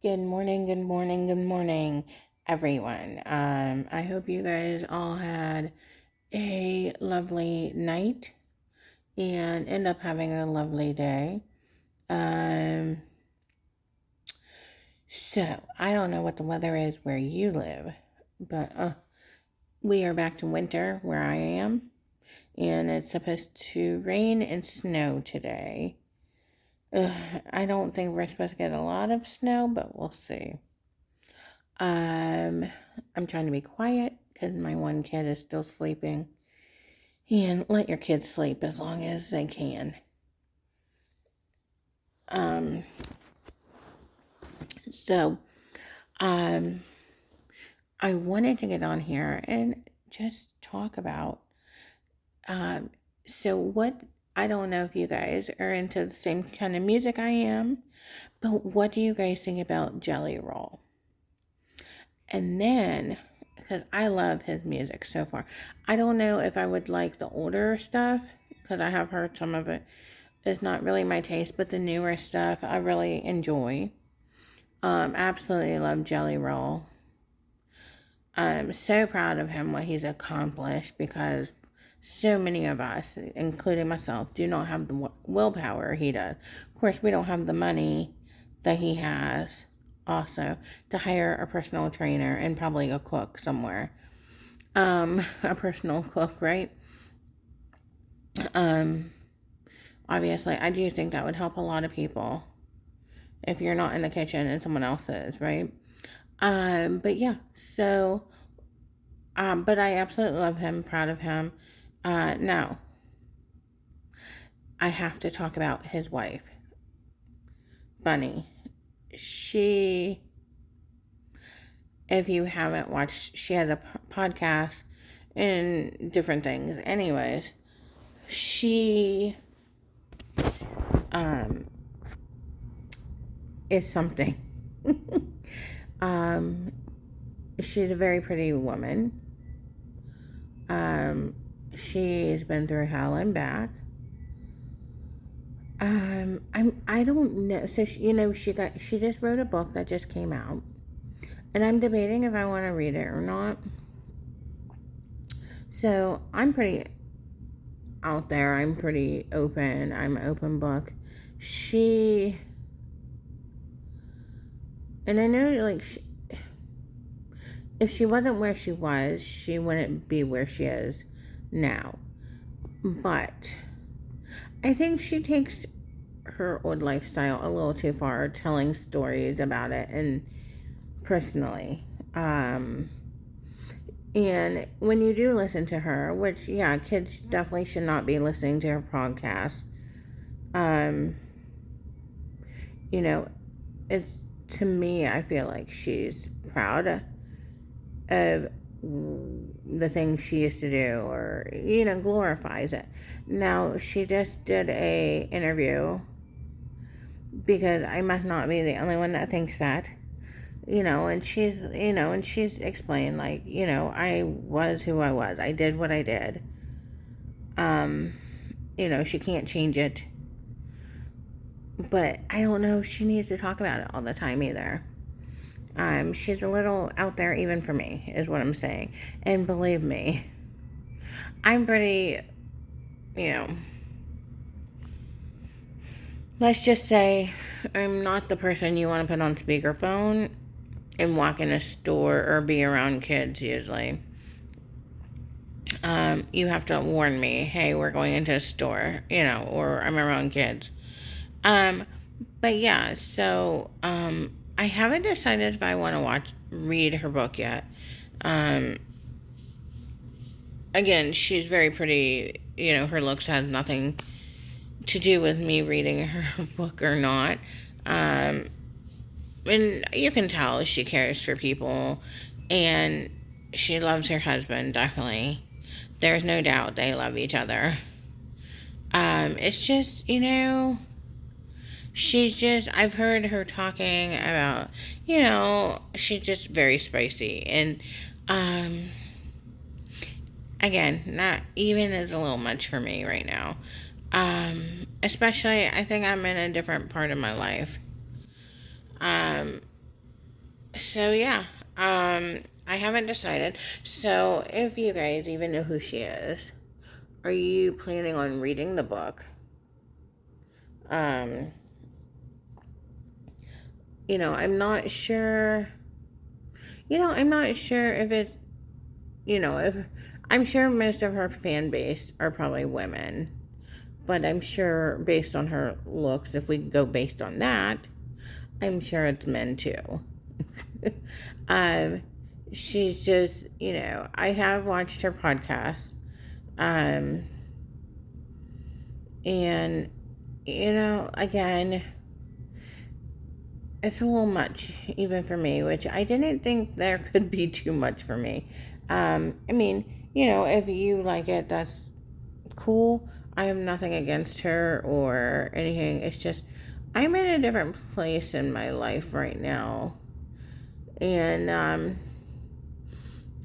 Good morning, good morning, everyone. I hope you guys all had a lovely night and end up having a lovely day. Um, so I don't know what the weather is where you live, but we are back to winter where I am, and it's supposed to rain and snow today. I don't think we're supposed to get a lot of snow, but we'll see. Um, I'm trying to be quiet because my one kid is still sleeping. And let your kids sleep as long as they can. Um, so, um, I wanted to get on here and just talk about, um, so what, I don't know if you guys are into the same kind of music I am, but what do you guys think about Jelly Roll? And then, because I love his music so far, I don't know if I would like the older stuff, because I have heard some of it. It's not really my taste, but the newer stuff I really enjoy. Absolutely love Jelly Roll. I'm so proud of him, what he's accomplished, because so many of us, including myself, do not have the willpower he does. Of course, we don't have the money that he has also to hire a personal trainer and probably a cook somewhere. A personal cook, right? Um, Obviously, I do think that would help a lot of people if you're not in the kitchen and someone else is, right? But yeah, so, but I absolutely love him, proud of him. Now, I have to talk about his wife, Bunny. She, if you haven't watched, she has a podcast and different things. Anyways, she, um, is something. um, she's a very pretty woman. She's been through hell and back. I don't know. So she just wrote a book that just came out, and I'm debating if I want to read it or not. So I'm pretty out there. I'm pretty open. I'm an open book. She, and I know if she wasn't where she was, she wouldn't be where she is now. But I think she takes her old lifestyle a little too far, telling stories about it and personally. And when you do listen to her, which, yeah, kids definitely should not be listening to her podcast, um, you know, it's, to me, I feel like she's proud of the things she used to do, or, glorifies it. Now, she just did a interview, because I must not be the only one that thinks that. And she's explained, like, I was who I was. I did what I did. She can't change it. But I don't know if she needs to talk about it all the time either. She's a little out there even for me, is what I'm saying. And believe me, I'm pretty, you know, let's just say I'm not the person you want to put on speakerphone and walk in a store or be around kids usually. You have to warn me, hey, we're going into a store, or I'm around kids. Um, but yeah, so I haven't decided if I want to read her book yet. Um, Again, she's very pretty. Her looks has nothing to do with me reading her book or not. Um, and you can tell she cares for people, and she loves her husband, definitely. There's no doubt they love each other. It's just, she's just, I've heard her talking about, she's just very spicy. And, again, not even is a little much for me right now. Especially, I think I'm in a different part of my life. So yeah, I haven't decided. So if you guys even know who she is, are you planning on reading the book? Um, I'm not sure. I'm not sure if it's, if I'm sure most of her fan base are probably women, but I'm sure based on her looks, if we go based on that, I'm sure it's men too. um, she's just, I have watched her podcast, um, and again, it's a little much even for me, which I didn't think there could be too much for me. I mean, if you like it, that's cool. I have nothing against her or anything. It's just I'm in a different place in my life right now, and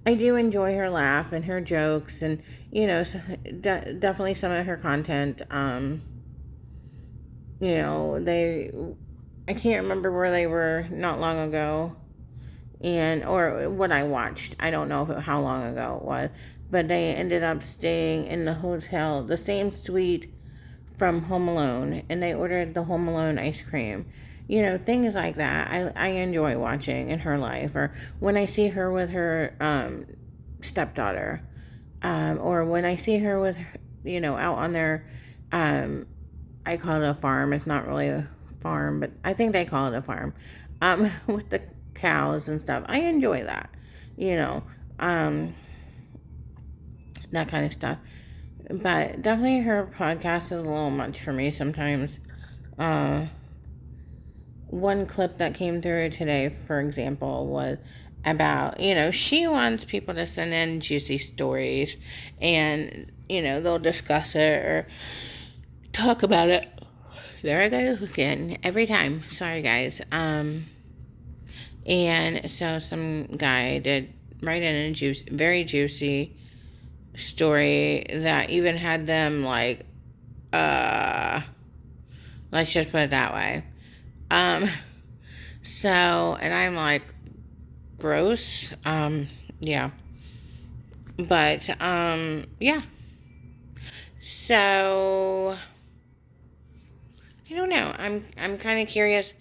I do enjoy her laugh and her jokes, and definitely some of her content. They I can't remember where they were not long ago, and or what I watched. I don't know how long ago it was, but they ended up staying in the hotel, the same suite from Home Alone, and they ordered the Home Alone ice cream. Things like that. I enjoy watching in her life, or when I see her with her stepdaughter, or when I see her with, out on their, I call it a farm. It's not really a farm, but I think they call it a farm, with the cows and stuff. I enjoy that, you know, um, that kind of stuff. But definitely her podcast is a little much for me sometimes. Uh, One clip that came through today, for example, was about, she wants people to send in juicy stories and, they'll discuss it or talk about it. There I go again, every time. Sorry, guys. And so some guy did write in a very juicy story that even had them like, uh, let's just put it that way. Um, and I'm like, gross. Yeah. But, yeah. So, I don't know. I'm kind of curious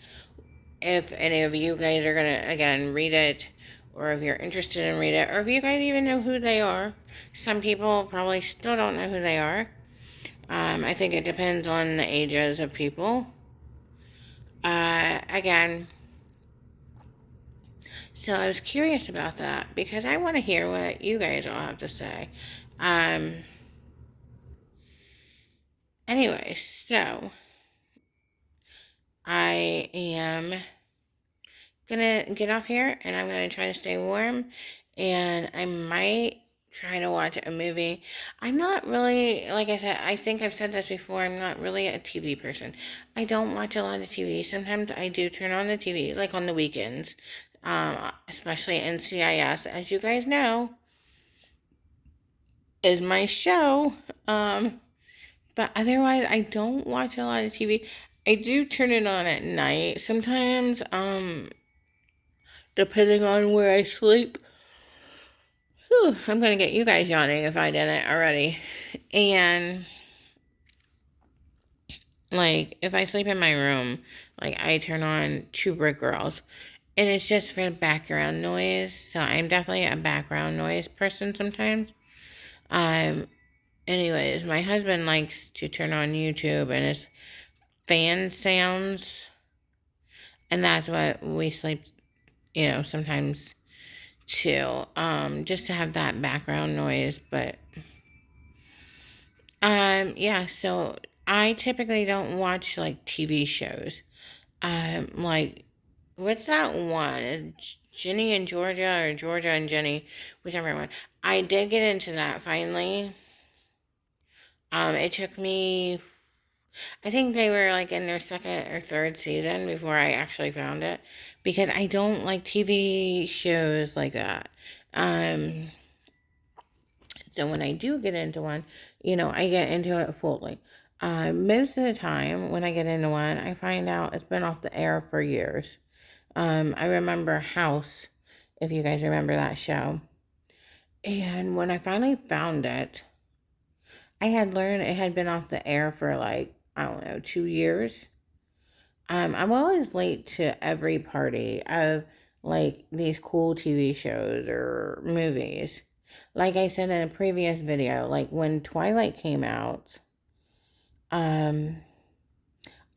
if any of you guys are gonna again read it, or if you're interested in read it, or if you guys even know who they are. Some people probably still don't know who they are. I think it depends on the ages of people. Again, so I was curious about that because I want to hear what you guys all have to say. Um, anyway, so I am gonna get off here and I'm gonna try to stay warm, and I might try to watch a movie. I'm not really, like I said, I think I've said this before, I'm not really a TV person. I don't watch a lot of TV. Sometimes I do turn on the TV, like on the weekends, especially NCIS, as you guys know, is my show. But otherwise, I don't watch a lot of TV. I do turn it on at night sometimes, depending on where I sleep. Whew, I'm going to get you guys yawning if I didn't already. And, like, if I sleep in my room, like, I turn on Two Brick Girls. And it's just for background noise. So I'm definitely a background noise person sometimes. Um, Anyways, my husband likes to turn on YouTube and it's fan sounds. And that's what we sleep, sometimes too. Just to have that background noise. But yeah, so I typically don't watch like TV shows. Like, what's that one? Jenny and Georgia, or Georgia and Jenny, whichever one. I did get into that finally. It took me, I think they were like in their second or third season before I actually found it, because I don't like TV shows like that. Um, So when I do get into one, I get into it fully. Most of the time when I get into one, I find out it's been off the air for years. I remember House, if you guys remember that show. And when I finally found it, I had learned it had been off the air for like, I don't know, 2 years. I'm always late to every party of like these cool TV shows or movies. Like I said in a previous video, like when Twilight came out, um,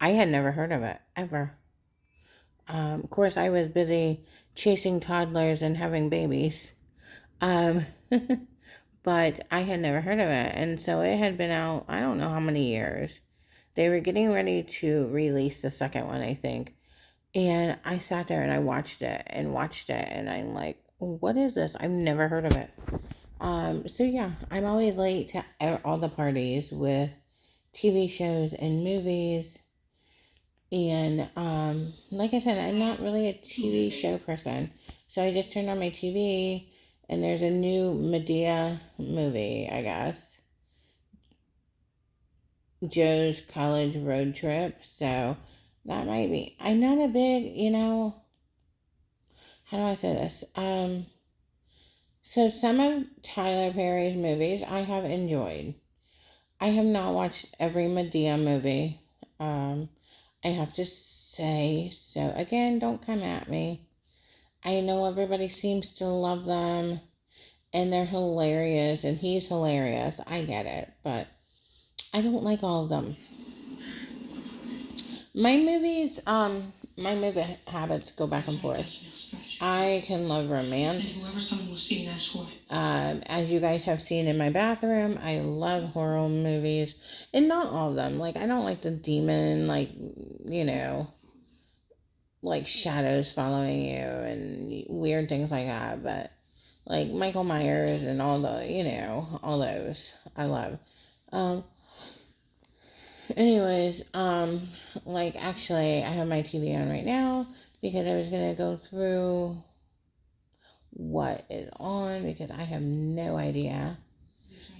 I had never heard of it ever. Of course, I was busy chasing toddlers and having babies. Um, but I had never heard of it. And so it had been out, I don't know how many years. They were getting ready to release the second one, I think. And I sat there and I watched it and watched it. And I'm like, what is this? I've never heard of it. So yeah, I'm always late to all the parties with TV shows and movies. And like I said, I'm not really a TV show person. So I just turned on my TV and there's a new Medea movie, I guess. Joe's College Road Trip. So that might be. I'm not a big, how do I say this? So some of Tyler Perry's movies I have enjoyed. I have not watched every Medea movie. I have to say, so again, don't come at me. I know everybody seems to love them and they're hilarious and he's hilarious. I get it, but I don't like all of them. My movies, my movie habits go back and forth. I can love romance. As you guys have seen in my bathroom, I love horror movies. And not all of them. Like, I don't like the demon, like, like shadows following you and weird things like that. But, like, Michael Myers and all the, all those I love. Anyways, like, actually, I have my TV on right now because I was going to go through what is on because I have no idea.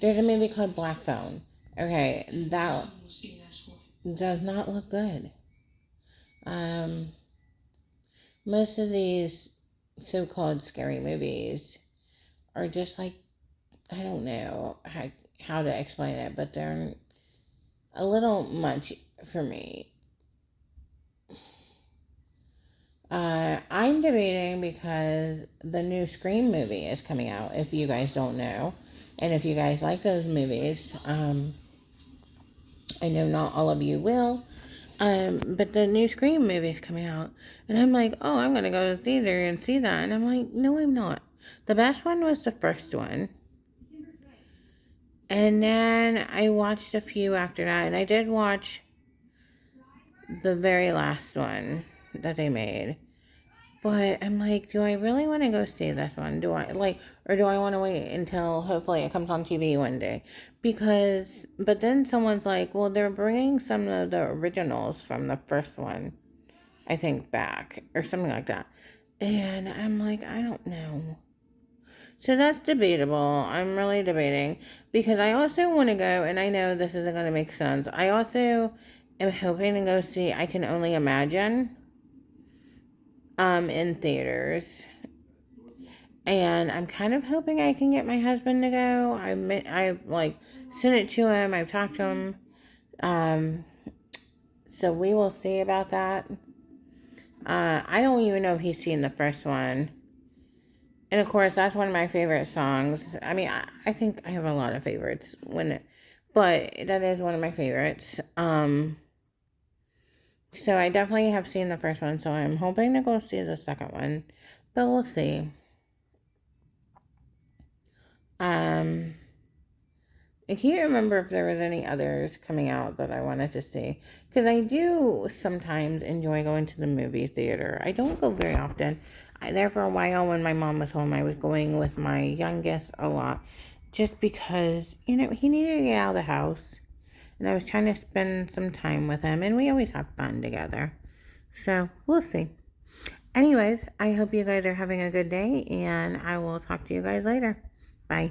There's a movie called Black Phone. Okay, that does not look good. Most of these so-called scary movies are just like, I don't know how to explain it, but they're a little much for me. I'm debating because the new Scream movie is coming out, if you guys don't know. And if you guys like those movies, I know not all of you will. But the new Scream movie is coming out. And I'm like, oh, I'm going to go to the theater and see that. And I'm like, no, I'm not. The best one was the first one. And then I watched a few after that. And I did watch the very last one that they made. But I'm like, do I really want to go see this one? Or do I want to wait until hopefully it comes on TV one day? But then someone's like, well, they're bringing some of the originals from the first one, I think, back, or something like that. And I'm like, I don't know. So that's debatable. I'm really debating because I also want to go, and I know this isn't going to make sense. I also am hoping to go see I Can Only Imagine in theaters. And I'm kind of hoping I can get my husband to go. I've like sent it to him. I've talked to him. So we will see about that. I don't even know if he's seen the first one. And of course, that's one of my favorite songs. I mean, I think I have a lot of favorites but that is one of my favorites. So I definitely have seen the first one, so I'm hoping to go see the second one, but we'll see. I can't remember if there was any others coming out that I wanted to see, because I do sometimes enjoy going to the movie theater. I don't go very often. There for a while when my mom was home, I was going with my youngest a lot, just because, he needed to get out of the house, and I was trying to spend some time with him, and we always have fun together. So, we'll see. Anyways, I hope you guys are having a good day, and I will talk to you guys later. Bye.